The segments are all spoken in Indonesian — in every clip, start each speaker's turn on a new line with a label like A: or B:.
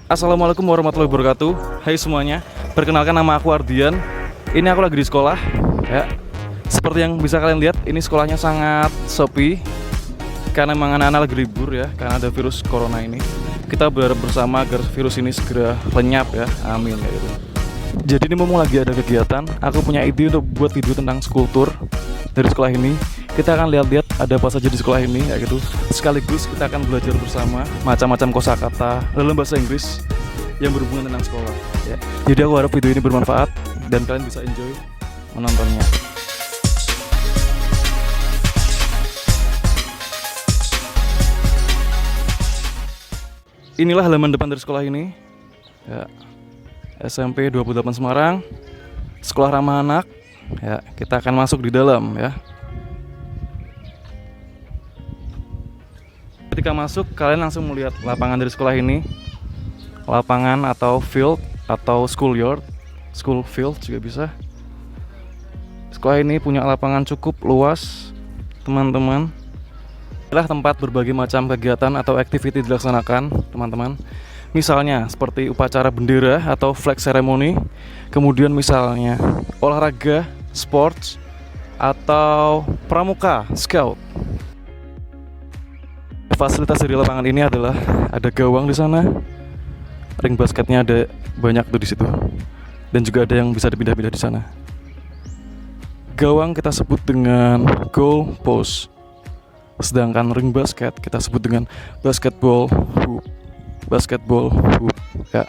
A: Assalamualaikum warahmatullahi wabarakatuh. Hai semuanya, perkenalkan nama aku Ardian. Ini aku lagi di sekolah ya. Seperti yang bisa kalian lihat, ini sekolahnya sangat sepi karena memang anak-anak lagi libur ya, karena ada virus corona ini. Kita berharap bersama agar virus ini segera lenyap ya, amin ya itu. Jadi ini mumpung lagi ada kegiatan, aku punya ide untuk buat video tentang skulptur dari sekolah ini. Kita akan lihat-lihat ada apa saja di sekolah ini ya gitu. Sekaligus kita akan belajar bersama macam-macam kosakata dalam bahasa Inggris yang berhubungan tentang sekolah ya. Jadi aku harap video ini bermanfaat dan kalian bisa enjoy menontonnya. Inilah halaman depan dari sekolah ini ya. SMP 28 Semarang, sekolah ramah anak ya. Kita akan masuk di dalam ya. Ketika masuk, kalian langsung melihat lapangan dari sekolah ini. Lapangan atau field atau schoolyard, school field juga bisa. Sekolah ini punya lapangan cukup luas, teman-teman. Adalah tempat berbagai macam kegiatan atau aktiviti dilaksanakan, teman-teman. Misalnya seperti upacara bendera atau flag ceremony, kemudian misalnya olahraga, sports, atau pramuka, scout. Fasilitas dari lapangan ini adalah ada gawang di sana, ring basketnya ada banyak tuh di situ, dan juga ada yang bisa dipindah-pindah di sana. Gawang kita sebut dengan goal post, sedangkan ring basket kita sebut dengan basketball hoop. Basketball hoop ya.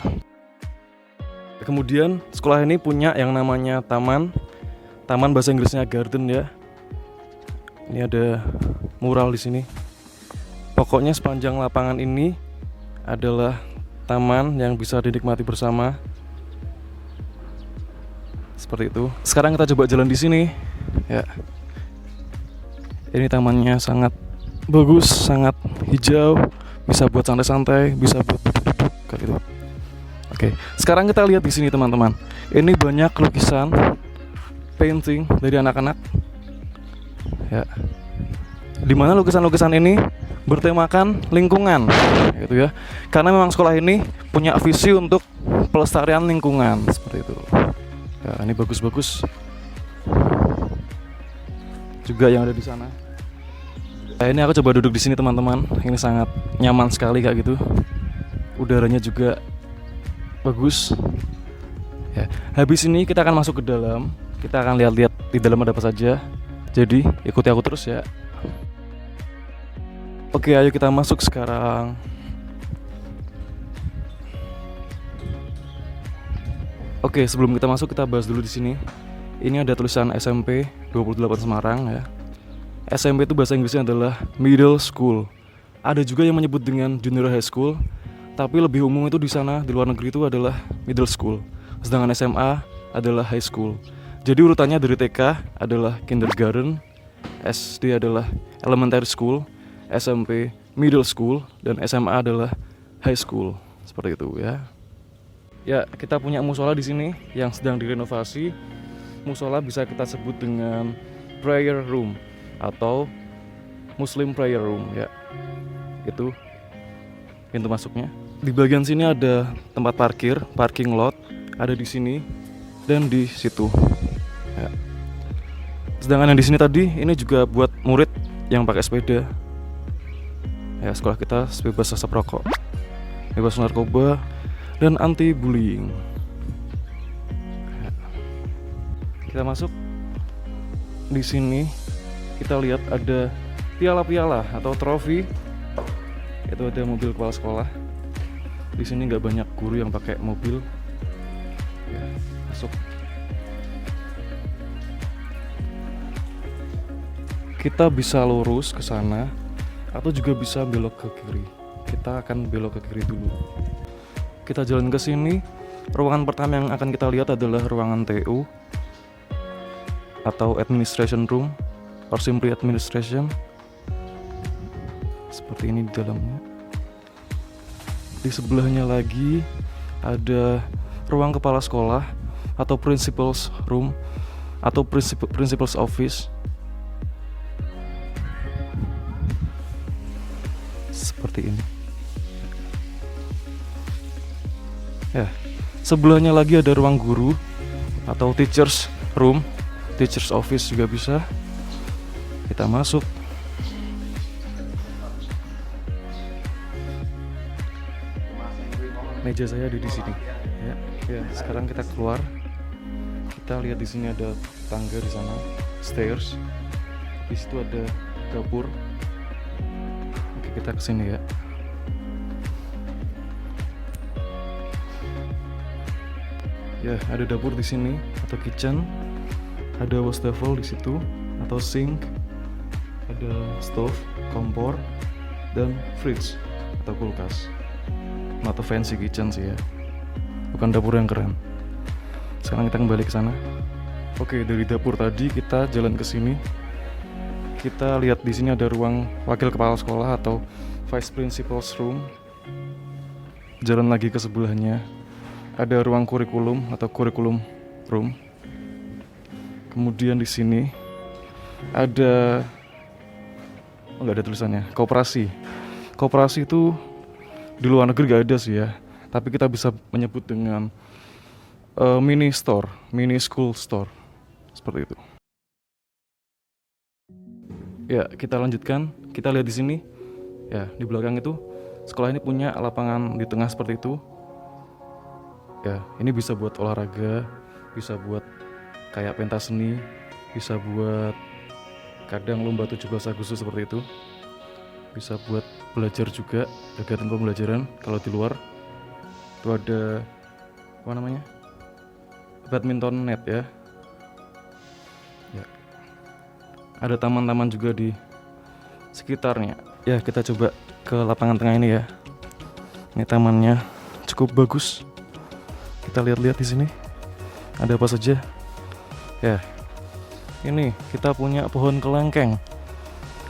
A: Kemudian sekolah ini punya yang namanya taman bahasa Inggrisnya garden ya. Ini ada mural di sini. Pokoknya sepanjang lapangan ini adalah taman yang bisa dinikmati bersama. Seperti itu. Sekarang kita coba jalan di sini. Ya. Ini tamannya sangat bagus, sangat hijau, bisa buat santai-santai, bisa buat duduk-duduk kayak gitu. Oke, sekarang kita lihat di sini teman-teman. Ini banyak lukisan, painting dari anak-anak. Ya. Dimana lukisan-lukisan ini bertemakan lingkungan gitu ya, karena memang sekolah ini punya visi untuk pelestarian lingkungan seperti itu ya. Ini bagus-bagus juga yang ada di sana. Nah, ini aku coba duduk di sini teman-teman, ini sangat nyaman sekali kayak gitu, udaranya juga bagus ya. Habis ini kita akan masuk ke dalam, kita akan lihat-lihat di dalam ada apa saja, jadi ikuti aku terus ya. Oke, ayo kita masuk sekarang. Oke, sebelum kita masuk kita bahas dulu di sini. Ini ada tulisan SMP 28 Semarang ya. SMP itu bahasa Inggrisnya adalah middle school. Ada juga yang menyebut dengan junior high school, tapi lebih umum itu di sana di luar negeri itu adalah middle school. Sedangkan SMA adalah high school. Jadi urutannya dari TK adalah kindergarten, SD adalah elementary school, SMP middle school, dan SMA adalah high school. Seperti itu ya. Ya, kita punya musola di sini yang sedang direnovasi. Musola bisa kita sebut dengan prayer room atau Muslim prayer room ya. Itu pintu masuknya. Di bagian sini ada tempat parkir, parking lot, ada di sini dan di situ. Ya. Sedangkan yang di sini tadi ini juga buat murid yang pakai sepeda. Ya, sekolah kita bebas asap rokok, bebas narkoba, dan anti bullying. Ya. Kita masuk di sini, kita lihat ada piala-piala atau trofi. Itu ada mobil kepala sekolah. Di sini nggak banyak guru yang pakai mobil. Ya, masuk. Kita bisa lurus ke sana atau juga bisa belok ke kiri. Kita akan belok ke kiri dulu. Kita jalan ke sini. Ruangan pertama yang akan kita lihat adalah ruangan TU atau administration room or simply administration. Seperti ini di dalamnya. Di sebelahnya lagi ada ruang kepala sekolah atau principal's room atau principal's office. Seperti ini. Ya, sebelahnya lagi ada ruang guru atau teachers room, teachers office juga bisa. Kita masuk. Meja saya ada di sini. Ya, sekarang kita keluar. Kita lihat di sini ada tangga di sana, stairs. Di situ ada dapur. Oke, kita kesini ya. Ya, ada dapur di sini atau kitchen. Ada wastafel di situ atau sink. Ada stove, kompor, dan fridge atau kulkas. Atau fancy kitchen sih ya. Bukan dapur yang keren. Sekarang kita kembali ke sana. Oke, dari dapur tadi kita jalan ke sini. Kita lihat di sini ada ruang wakil kepala sekolah atau vice principal's room. Jalan lagi ke sebelahnya. Ada ruang kurikulum atau curriculum room. Kemudian di sini ada nggak ada tulisannya, koperasi. Koperasi itu di luar negeri gak ada sih ya. Tapi kita bisa menyebut dengan mini store, mini school store. Seperti itu. Ya, kita lanjutkan. Kita lihat di sini. Ya, di belakang itu sekolah ini punya lapangan di tengah seperti itu. Ya, ini bisa buat olahraga, bisa buat kayak pentas seni, bisa buat kadang lomba 17 Agustus seperti itu. Bisa buat belajar juga, kegiatan pembelajaran. Kalau di luar itu ada apa namanya? Badminton net ya. Ada taman-taman juga di sekitarnya. Ya, kita coba ke lapangan tengah ini ya. Ini tamannya cukup bagus. Kita lihat-lihat di sini. Ada apa saja? Ya. Ini kita punya pohon kelengkeng.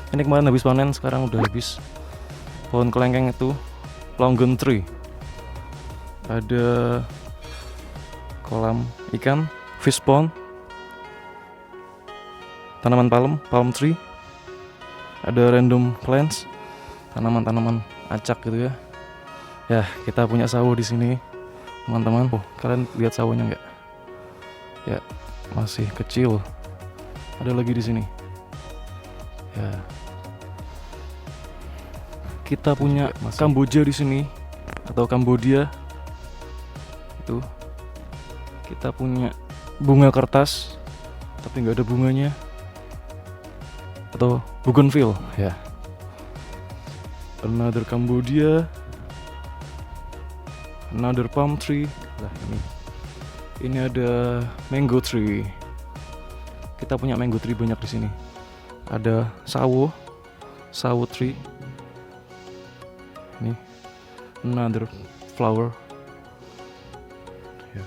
A: Ini kemarin habis panen, sekarang udah habis. Pohon kelengkeng itu longan tree. Ada kolam ikan, fish pond. Tanaman palm tree. Ada random plants, tanaman-tanaman acak gitu ya. Ya, kita punya sawo di sini, teman-teman. Oh, kalian lihat sawonya nggak? Ya, masih kecil. Ada lagi di sini. Ya. Kita punya Kamboja di sini atau Kambodia. Itu. Kita punya bunga kertas, tapi nggak ada bunganya. Atau bougainville ya. Another Cambodia, another palm tree. Nah, ini ada mango tree. Kita punya mango tree banyak di sini. Ada sawo tree. Ini another flower. Ya.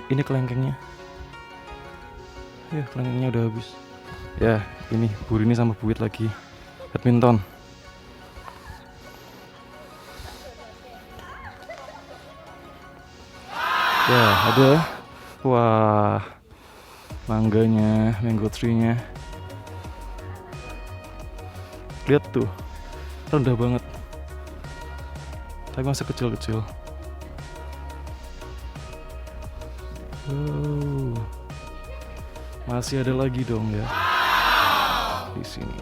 A: Ini kelengkengnya. Ya, kelengkengnya udah habis. Ya, ini Bu Rini sama Bu Wit lagi badminton. Ya, ada. Wah, mangganya, mango tree-nya. Lihat tuh, rendah banget. Tapi masih kecil-kecil. Masih ada lagi dong ya di sini.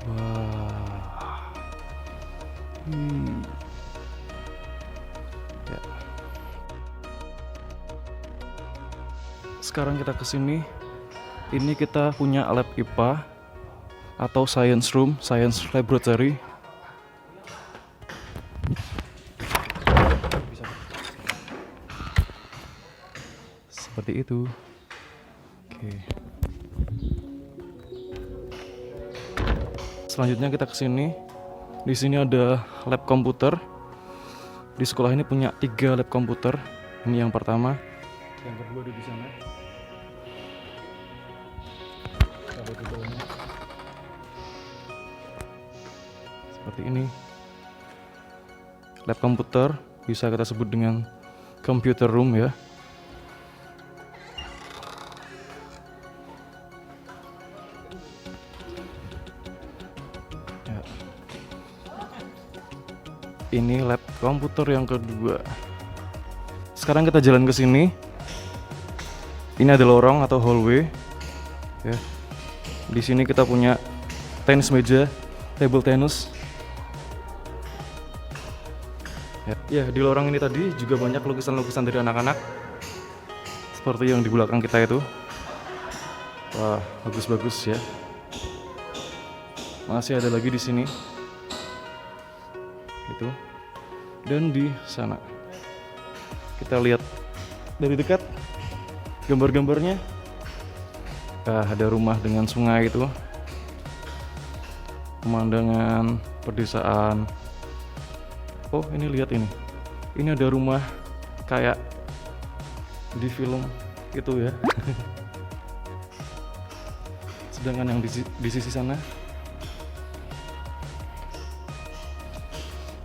A: Wah. Ya. Sekarang kita kesini. Ini kita punya lab IPA atau science room, science laboratory. Seperti itu. Oke. Selanjutnya kita ke sini. Di sini ada lab komputer. Di sekolah ini punya 3 lab komputer. Ini yang pertama. Yang kedua ada di sana. Ada di bawahnya. Seperti ini. Lab komputer bisa kita sebut dengan computer room ya. Ya. Ini lab komputer yang kedua. Sekarang kita jalan ke sini. Ini ada lorong atau hallway. Ya. Di sini kita punya tenis meja, table tennis. Ya, di lorong ini tadi juga banyak lukisan-lukisan dari anak-anak. Seperti yang di belakang kita itu. Wah, bagus-bagus ya. Masih ada lagi di sini. Itu. Dan di sana. Kita lihat dari dekat gambar-gambarnya. Ada rumah dengan sungai itu. Pemandangan pedesaan. Oh, ini lihat ini. Ini ada rumah kayak di film gitu ya. Sedangkan yang di sisi sana,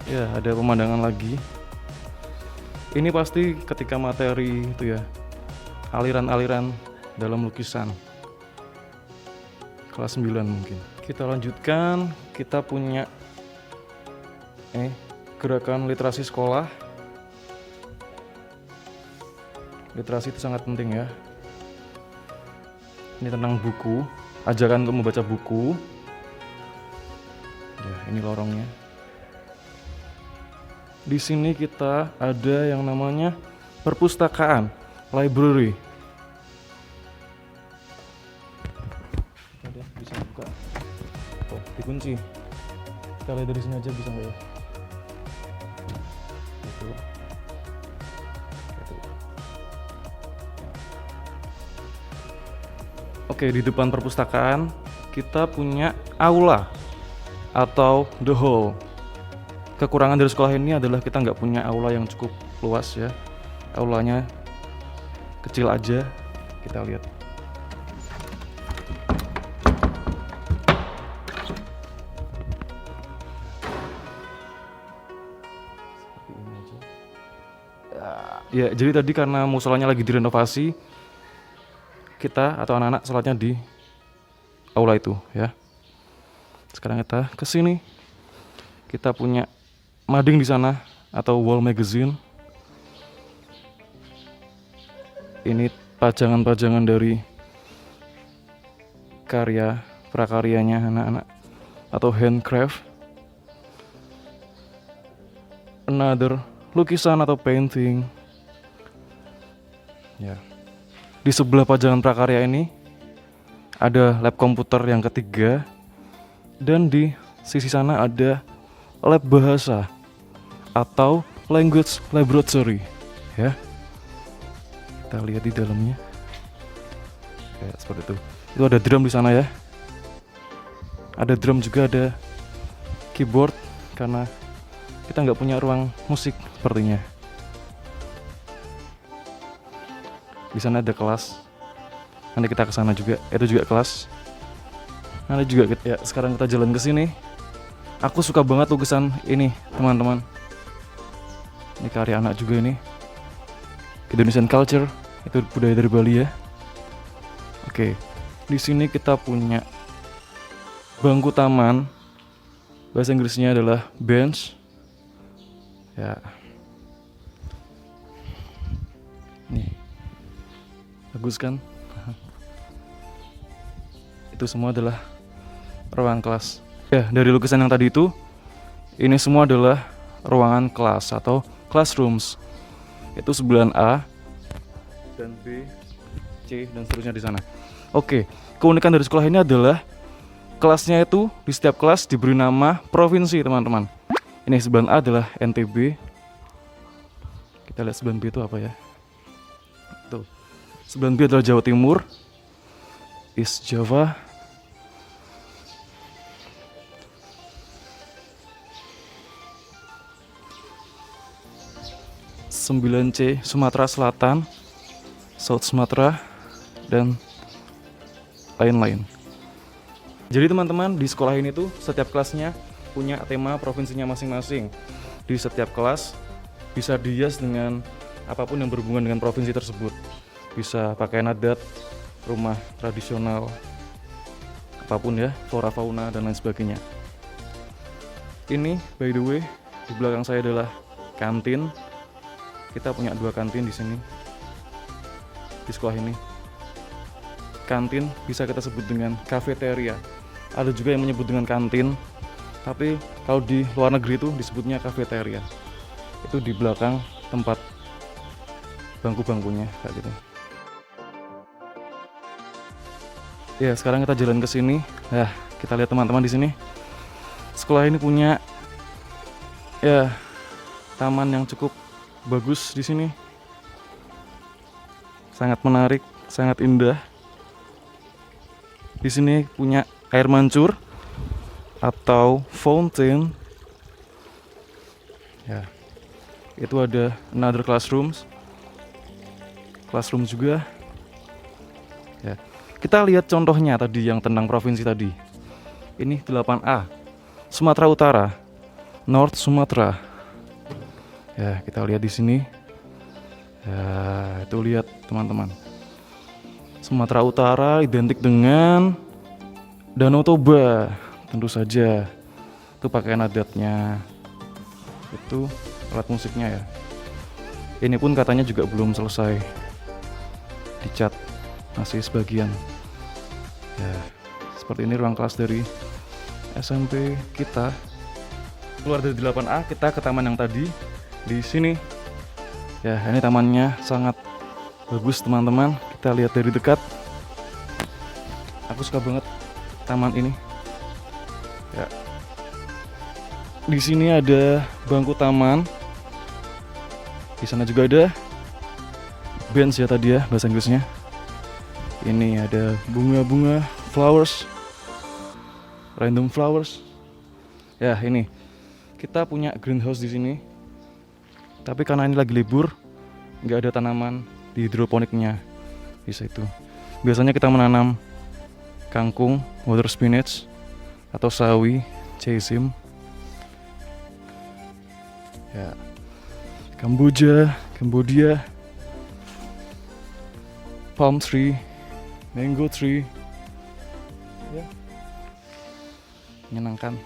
A: ya ada pemandangan lagi. Ini pasti ketika materi itu ya, aliran-aliran dalam lukisan. Kelas 9 mungkin. Kita lanjutkan, kita punya gerakan literasi sekolah. Literasi itu sangat penting ya. Ini tentang buku, ajakan untuk membaca buku. Ya, ini lorongnya. Di sini kita ada yang namanya perpustakaan, library. Ada bisa buka. Oh, dikunci. Kita lihat dari sini aja bisa nggak ya? Itu. Oke, di depan perpustakaan kita punya aula atau the hall. Kekurangan dari sekolah ini adalah kita nggak punya aula yang cukup luas ya. Aulanya kecil aja. Kita lihat. Ya, jadi tadi karena musolanya lagi direnovasi, kita atau anak-anak sholatnya di aula itu ya. Sekarang kita ke sini. Kita punya mading di sana atau wall magazine. Ini pajangan-pajangan dari karya prakaryanya anak-anak atau handcraft. Another lukisan atau painting. Ya. Di sebelah pajangan prakarya ini ada lab komputer yang ketiga, dan di sisi sana ada lab bahasa atau language laboratory ya. Kita lihat di dalamnya kayak seperti itu. Itu ada drum di sana ya. Ada drum juga, ada keyboard karena kita nggak punya ruang musik sepertinya. Di sana ada kelas. Nanti kita ke sana juga. Itu juga kelas. Nanti juga ya, sekarang kita jalan ke sini. Aku suka banget lukisan ini, teman-teman. Ini karya anak juga ini. Indonesian culture, itu budaya dari Bali ya. Oke. Di sini kita punya bangku taman. Bahasa Inggrisnya adalah bench. Ya. Nih. Bagus kan? Itu semua adalah ruangan kelas. Ya, dari lukisan yang tadi itu, ini semua adalah ruangan kelas atau classrooms. Itu 9A dan B, C dan seterusnya di sana. Oke, keunikan dari sekolah ini adalah kelasnya itu di setiap kelas diberi nama provinsi, teman-teman. Ini 9A adalah NTB. Kita lihat 9B itu apa ya? Tuh. 9B adalah Jawa Timur, East Java, 9C Sumatera Selatan, South Sumatera, dan lain-lain. Jadi teman-teman, di sekolah ini tuh setiap kelasnya punya tema provinsinya masing-masing. Di setiap kelas bisa dihias dengan apapun yang berhubungan dengan provinsi tersebut. Bisa pakaian adat, rumah tradisional, apapun ya, flora fauna dan lain sebagainya. Ini by the way, di belakang saya adalah kantin. Kita punya 2 kantin di sini. Di sekolah ini. Kantin bisa kita sebut dengan kafeteria. Ada juga yang menyebut dengan kantin, tapi kalau di luar negeri itu disebutnya kafeteria. Itu di belakang tempat bangku-bangkunya kayak gitu. Ya, sekarang kita jalan ke sini. Ya, kita lihat teman-teman di sini. Sekolah ini punya ya taman yang cukup bagus di sini. Sangat menarik, sangat indah. Di sini punya air mancur atau fountain. Ya. Itu ada another classroom juga. Ya. Kita lihat contohnya tadi yang tentang provinsi tadi. Ini 8A. Sumatera Utara. North Sumatra. Ya, kita lihat di sini. Ya, itu lihat teman-teman. Sumatera Utara identik dengan Danau Toba, tentu saja. Itu pakaian adatnya. Itu alat musiknya ya. Ini pun katanya juga belum selesai dicat, masih sebagian. Ya, seperti ini ruang kelas dari SMP kita. Keluar dari 8A kita ke taman yang tadi di sini. Ya, ini tamannya sangat bagus teman-teman. Kita lihat dari dekat. Aku suka banget taman ini. Ya. Di sini ada bangku taman. Di sana juga ada bench ya tadi ya bahasa Inggrisnya. Ini ada bunga-bunga, flowers, random flowers. Ya, ini kita punya greenhouse di sini. Tapi karena ini lagi libur, nggak ada tanaman di hidroponiknya. Bisa itu. Biasanya kita menanam kangkung, water spinach, atau sawi, sesame. Ya. Cambodia, palm tree, mango tree. Ya. Menyenangkan.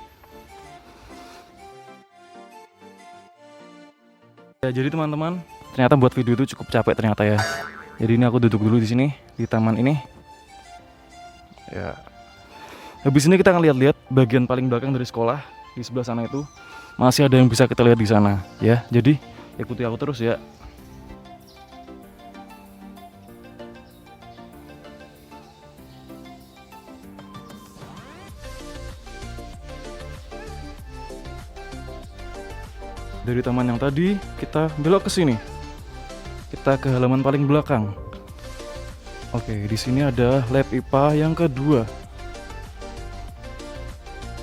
A: Ya, jadi teman-teman, ternyata buat video itu cukup capek ternyata ya. Jadi ini aku duduk dulu di sini di taman ini. Ya. Habis ini kita akan lihat-lihat bagian paling belakang dari sekolah di sebelah sana itu. Masih ada yang bisa kita lihat di sana ya. Jadi ikuti aku terus ya. Dari taman yang tadi kita belok ke sini. Kita ke halaman paling belakang. Oke, di sini ada lab IPA yang kedua.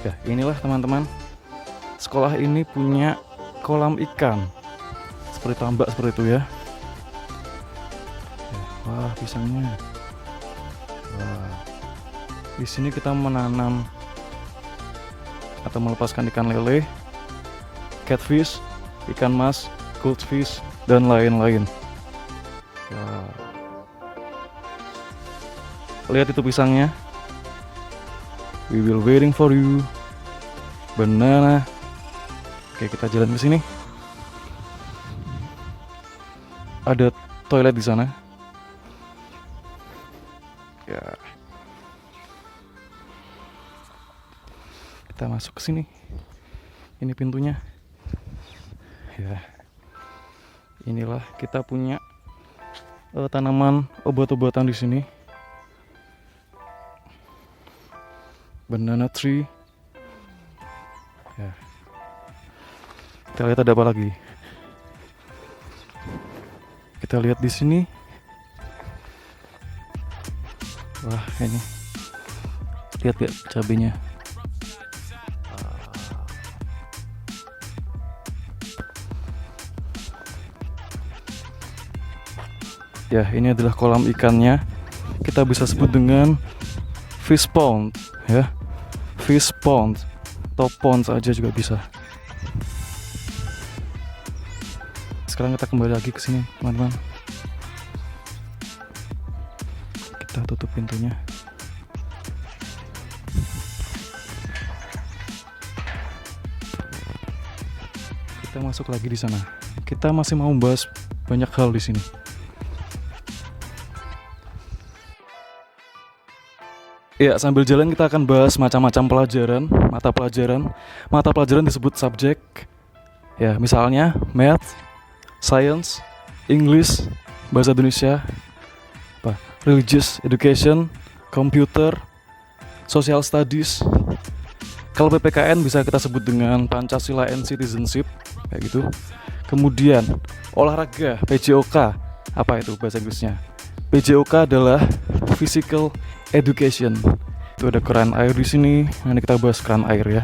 A: Ya, inilah teman-teman. Sekolah ini punya kolam ikan. Seperti tambak seperti itu ya. Wah, pisangnya. Wah. Di sini kita menanam atau melepaskan ikan lele, catfish, ikan mas, goldfish, dan lain-lain. Wow. Lihat itu pisangnya. We will waiting for you. Banana. Oke, kita jalan ke sini. Ada toilet di sana. Ya. Kita masuk ke sini. Ini pintunya. Ya, inilah kita punya tanaman obat-obatan di sini. Banana tree. Ya. Kita lihat ada apa lagi. Kita lihat di sini. Wah, ini. Lihat ya cabenya. Ya, ini adalah kolam ikannya. Kita bisa sebut dengan fish pond, ya. Fish pond, atau pond aja juga bisa. Sekarang kita kembali lagi ke sini, teman-teman. Kita tutup pintunya. kita masuk lagi di sana. Kita masih mau membahas banyak hal di sini. Ya, sambil jalan kita akan bahas macam-macam pelajaran, mata pelajaran disebut subjek. Ya, misalnya math, science, English, bahasa Indonesia, religious education, computer, social studies. Kalau PPKN bisa kita sebut dengan Pancasila and Citizenship, kayak gitu. Kemudian olahraga, PJOK, apa itu bahasa Inggrisnya? PJOK adalah physical education. Itu ada keran air di sini. Nanti kita bahas keran air ya.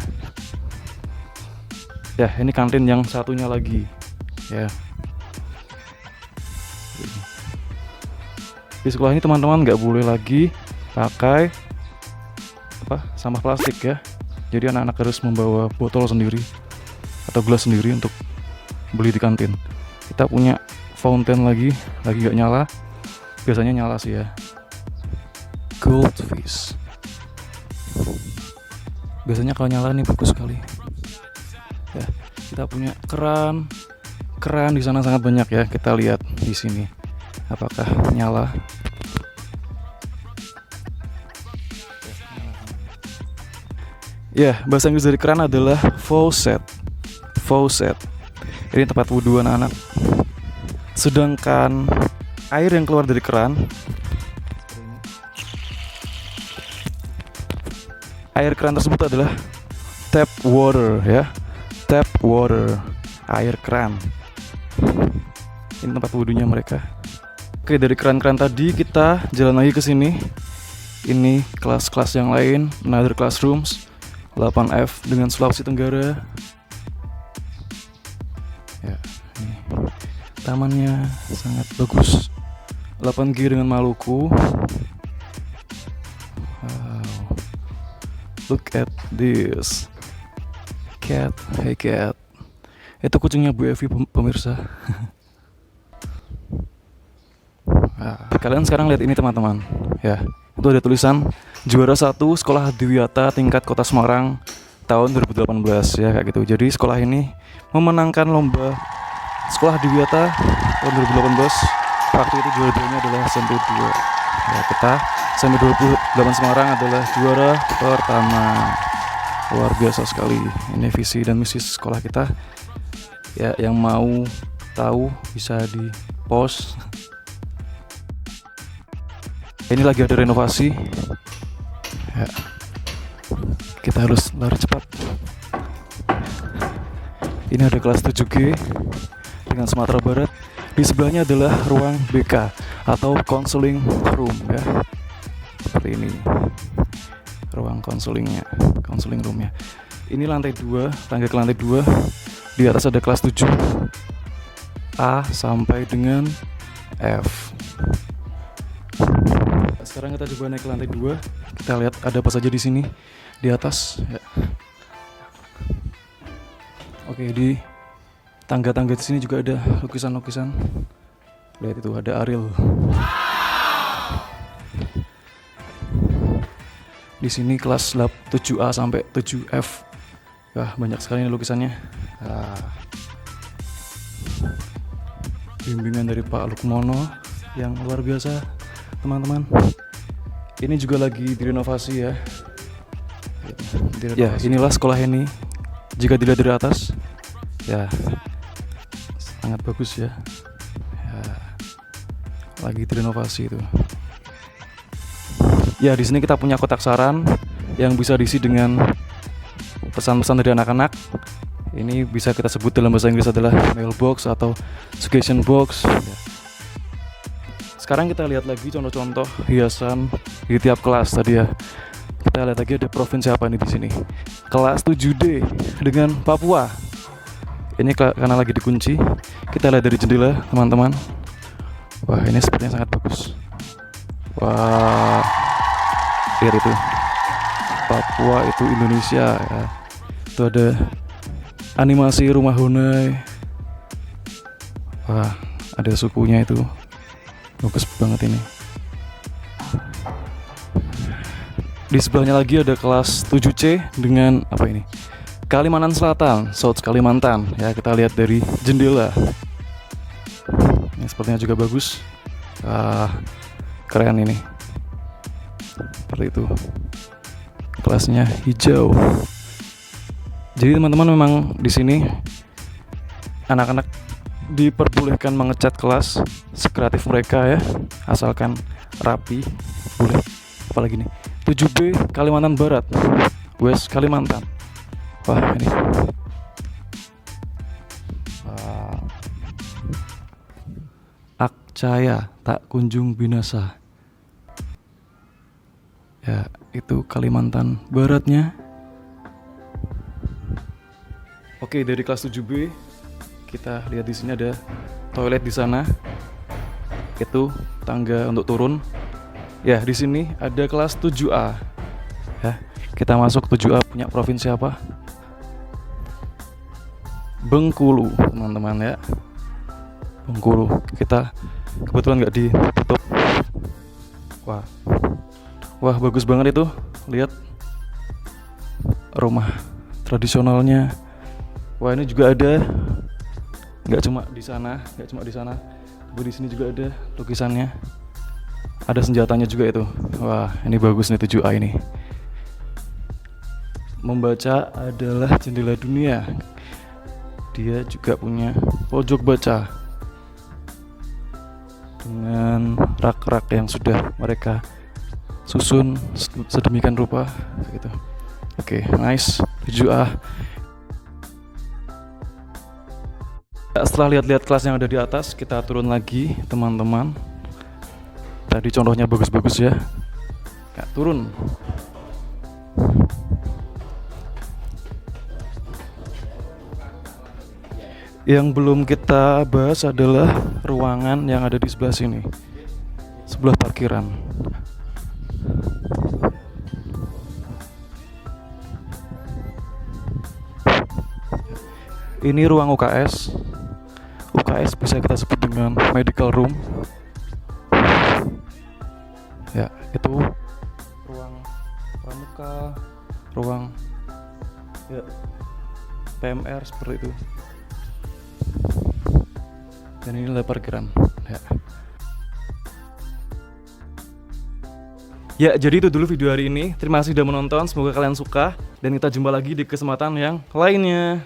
A: Ya, ini kantin yang satunya lagi. Ya. Di sekolah ini teman-teman nggak boleh lagi pakai sampah plastik ya. Jadi anak-anak harus membawa botol sendiri atau gelas sendiri untuk beli di kantin. Kita punya fountain lagi nggak nyala. Biasanya nyala sih ya. Goldfish. Biasanya kalau nyala nih bagus sekali. Ya, kita punya keran di sana sangat banyak ya. Kita lihat di sini apakah nyala. Ya, bahasa Inggris dari keran adalah faucet. Ini tempat wudhu anak-anak. Sedangkan air yang keluar dari keran, air keran tersebut adalah tap water ya. Tap water, air keran. Ini tempat wudhunya mereka. Oke, dari keran-keran tadi kita jalan lagi ke sini. Ini kelas-kelas yang lain, another classrooms, 8F dengan Sulawesi Tenggara. Ya, ini tamannya sangat bagus. 8G dengan Maluku. Look at this cat, hey cat. Itu kucingnya Bu Evi pemirsa. Nah, kalian sekarang lihat ini teman-teman. Ya, itu ada tulisan juara 1 Sekolah Adiwiyata tingkat Kota Semarang tahun 2018 ya kayak gitu. Jadi sekolah ini memenangkan lomba Sekolah Adiwiyata tahun 2018. Waktu itu juara-juaranya adalah SMP 2. Ya, kita SMP 28 Semarang adalah juara pertama. Luar biasa sekali. Ini visi dan misi sekolah kita. Ya, yang mau tahu bisa di post. Ini lagi ada renovasi. Ya. Kita harus lari cepat. Ini ada kelas 7G dengan Sumatera Barat. Di sebelahnya adalah ruang BK atau counseling room ya. Seperti ini. Ruang counseling roomnya. Ini lantai 2, tangga ke lantai 2. Di atas ada kelas 7 A sampai dengan F. Sekarang kita coba naik ke lantai 2. Kita lihat ada apa saja di sini di atas ya. Oke, di tangga-tangga di sini juga ada lukisan-lukisan. Lihat itu ada Ariel. Di sini kelas 7A sampai 7F. Wah, banyak sekali lukisannya. Bimbingan dari Pak Lukmono yang luar biasa, teman-teman. Ini juga lagi direnovasi ya. Ya, inilah sekolah ini. Jika dilihat dari atas, ya sangat bagus ya. Lagi direnovasi itu. Ya, di sini kita punya kotak saran yang bisa diisi dengan pesan-pesan dari anak-anak. Ini bisa kita sebut dalam bahasa Inggris adalah mailbox atau suggestion box. Sekarang kita lihat lagi contoh-contoh hiasan di tiap kelas tadi ya. Kita lihat lagi ada provinsi apa nih di sini. Kelas 7D dengan Papua. Ini karena lagi dikunci. Kita lihat dari jendela, teman-teman. Wah, ini sepertinya sangat bagus. Wah, lihat itu. Papua itu Indonesia ya. Itu ada animasi rumah Honai. Wah, ada sukunya itu. Bagus banget ini. Di sebelahnya lagi ada kelas 7C dengan apa ini? Kalimantan Selatan, South Kalimantan. Ya, kita lihat dari jendela. Ini sepertinya juga bagus. Keren ini. Seperti itu. Kelasnya hijau. Jadi teman-teman memang di sini anak-anak diperbolehkan mengecat kelas sekreatif mereka ya, asalkan rapi. Boleh. Apalagi nih 7B Kalimantan Barat, West Kalimantan. Wah ini Akcaya tak kunjung binasa. Ya itu Kalimantan Baratnya. Oke, dari kelas 7B kita lihat di sini ada toilet di sana. Itu tangga untuk turun. Ya, di sini ada kelas 7A. Ya, kita masuk 7A punya provinsi apa? Bengkulu, teman-teman ya. Bengkulu. Kita kebetulan nggak ditutup. Wah, bagus banget itu. Lihat rumah tradisionalnya. Wah, ini juga ada. Nggak cuma di sana, tapi di sini juga ada lukisannya. Ada senjatanya juga itu. Wah, ini bagus nih 7A ini. Membaca adalah jendela dunia. Dia juga punya pojok baca dengan rak-rak yang sudah mereka susun sedemikian rupa gitu. Oke, nice 7A. Setelah lihat-lihat kelas yang ada di atas, kita turun lagi teman-teman. Tadi contohnya bagus-bagus ya. Turun. Yang belum kita bahas adalah ruangan yang ada di sebelah sini, sebelah parkiran. Ini ruang UKS. UKS bisa kita sebut dengan medical room. Ya, itu ruang pramuka, ruang ya PMR seperti itu. Dan ini adalah parkiran. Ya, jadi itu dulu video hari ini. Terima kasih sudah menonton. Semoga kalian suka dan kita jumpa lagi di kesempatan yang lainnya.